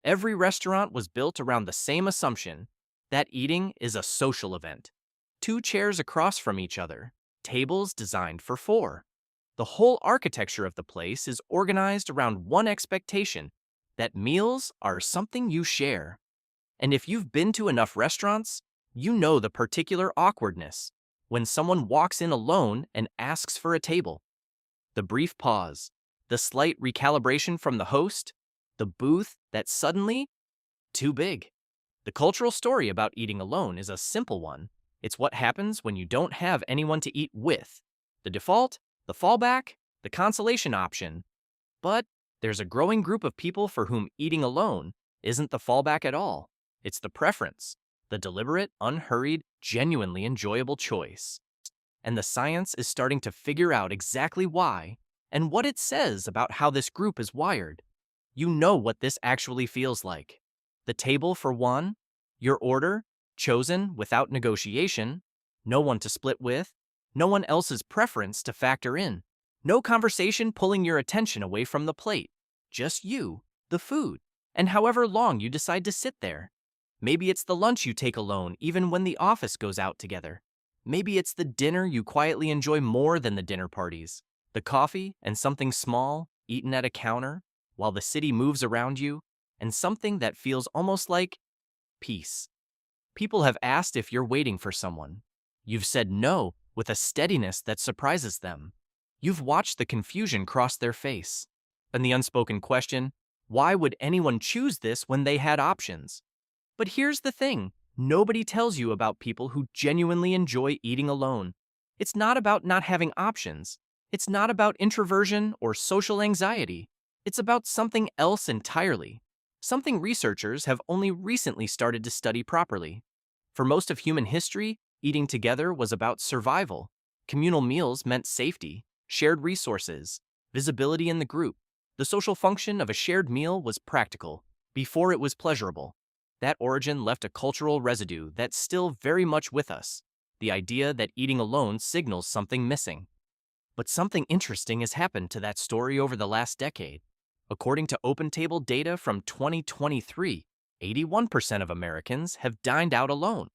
Every restaurant was built around the same assumption that eating is a social event. Two chairs across from each other, tables designed for four. The whole architecture of the place is organized around one expectation that meals are something you share. And if you've been to enough restaurants, you know the particular awkwardness when someone walks in alone and asks for a table. The brief pause, the slight recalibration from the host, the booth that's suddenly too big. The cultural story about eating alone is a simple one. It's what happens when you don't have anyone to eat with. The default, the fallback, the consolation option. But there's a growing group of people for whom eating alone isn't the fallback at all. It's the preference, the deliberate, unhurried, genuinely enjoyable choice. And the science is starting to figure out exactly why and what it says about how this group is wired. You know what this actually feels like. The table for one, your order, chosen without negotiation, no one to split with, no one else's preference to factor in, no conversation pulling your attention away from the plate, just you, the food, and however long you decide to sit there. Maybe it's the lunch you take alone even when the office goes out together. Maybe it's the dinner you quietly enjoy more than the dinner parties, the coffee and something small eaten at a counter while the city moves around you, and something that feels almost like peace. People have asked if you're waiting for someone. You've said no with a steadiness that surprises them. You've watched the confusion cross their face. And the unspoken question, why would anyone choose this when they had options? But here's the thing, nobody tells you about people who genuinely enjoy eating alone. It's not about not having options. It's not about introversion or social anxiety. It's about something else entirely. Something researchers have only recently started to study properly. For most of human history, eating together was about survival. Communal meals meant safety, shared resources, visibility in the group. The social function of a shared meal was practical, before it was pleasurable. That origin left a cultural residue that's still very much with us, the idea that eating alone signals something missing. But something interesting has happened to that story over the last decade. According to OpenTable data from 2023, 81% of Americans have dined out alone.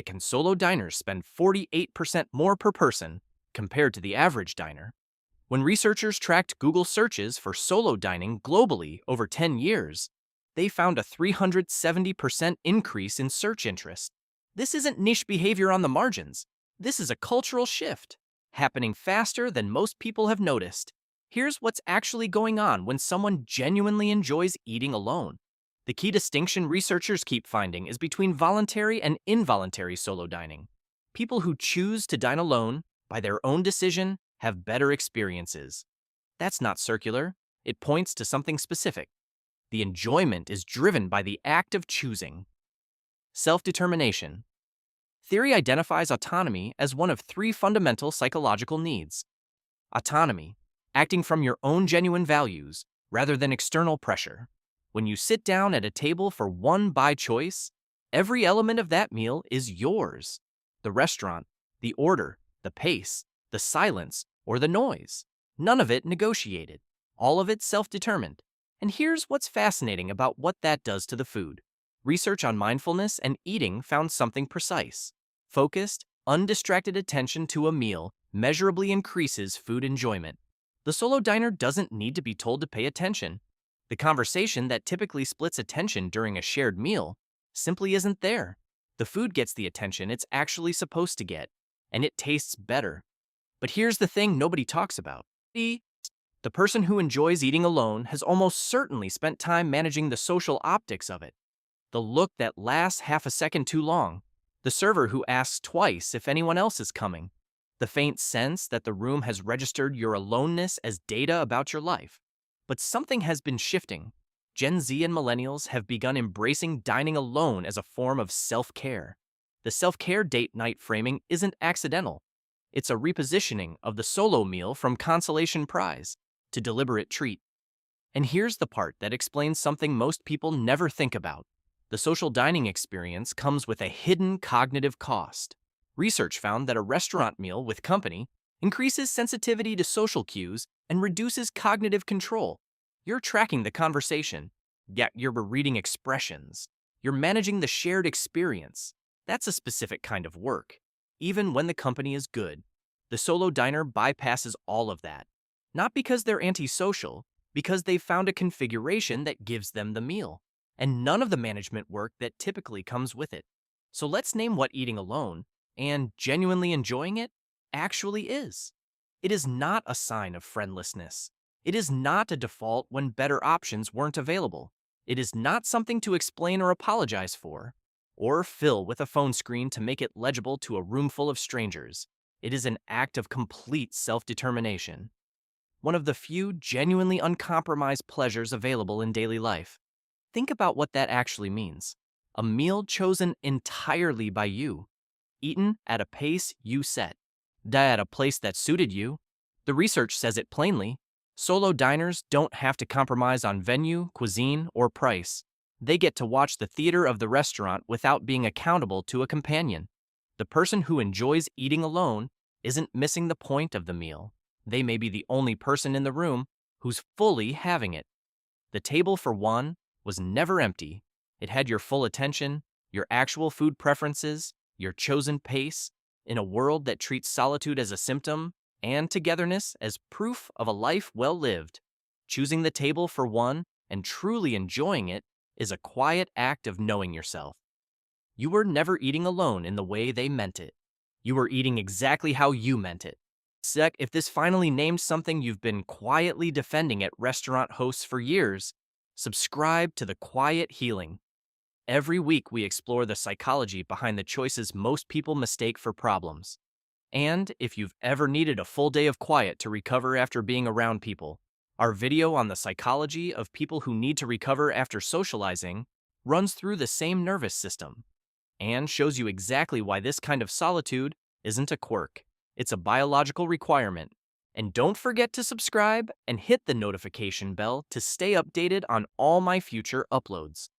Can solo diners spend 48% more per person compared to the average diner? When researchers tracked Google searches for solo dining globally over 10 years, they found a 370% increase in search interest. This isn't niche behavior on the margins. This is a cultural shift, happening faster than most people have noticed. Here's what's actually going on when someone genuinely enjoys eating alone. The key distinction researchers keep finding is between voluntary and involuntary solo dining. People who choose to dine alone, by their own decision, have better experiences. That's not circular. It points to something specific. The enjoyment is driven by the act of choosing. Self-determination. Theory identifies autonomy as one of three fundamental psychological needs. Autonomy, acting from your own genuine values rather than external pressure. When you sit down at a table for one by choice, every element of that meal is yours. The restaurant, the order, the pace, the silence, or the noise. None of it negotiated. All of it self-determined. And here's what's fascinating about what that does to the food. Research on mindfulness and eating found something precise. Focused, undistracted attention to a meal measurably increases food enjoyment. The solo diner doesn't need to be told to pay attention. The conversation that typically splits attention during a shared meal simply isn't there. The food gets the attention it's actually supposed to get, and it tastes better. But here's the thing nobody talks about. The person who enjoys eating alone has almost certainly spent time managing the social optics of it. The look that lasts half a second too long. The server who asks twice if anyone else is coming. The faint sense that the room has registered your aloneness as data about your life. But something has been shifting. Gen Z and millennials have begun embracing dining alone as a form of self-care. The self-care date night framing isn't accidental. It's a repositioning of the solo meal from consolation prize to deliberate treat. And here's the part that explains something most people never think about. The social dining experience comes with a hidden cognitive cost. Research found that a restaurant meal with company increases sensitivity to social cues and reduces cognitive control. You're tracking the conversation. Yeah, you're reading expressions. You're managing the shared experience. That's a specific kind of work. Even when the company is good, the solo diner bypasses all of that. Not because they're antisocial, because they've found a configuration that gives them the meal, and none of the management work that typically comes with it. So let's name what eating alone, and genuinely enjoying it, actually is. It is not a sign of friendlessness. It is not a default when better options weren't available. It is not something to explain or apologize for, or fill with a phone screen to make it legible to a room full of strangers. It is an act of complete self-determination. One of the few genuinely uncompromised pleasures available in daily life. Think about what that actually means. A meal chosen entirely by you, eaten at a pace you set, at a place that suited you. The research says it plainly. Solo diners don't have to compromise on venue, cuisine, or price. They get to watch the theater of the restaurant without being accountable to a companion. The person who enjoys eating alone isn't missing the point of the meal. They may be the only person in the room who's fully having it. The table for one was never empty. It had your full attention, your actual food preferences, your chosen pace, in a world that treats solitude as a symptom and togetherness as proof of a life well lived. Choosing the table for one and truly enjoying it is a quiet act of knowing yourself. You were never eating alone in the way they meant it. You were eating exactly how you meant it. Sec, if this finally named something you've been quietly defending at restaurant hosts for years, subscribe to The Quiet Healing. Every week we explore the psychology behind the choices most people mistake for problems. And if you've ever needed a full day of quiet to recover after being around people, our video on the psychology of people who need to recover after socializing runs through the same nervous system and shows you exactly why this kind of solitude isn't a quirk. It's a biological requirement. And don't forget to subscribe and hit the notification bell to stay updated on all my future uploads.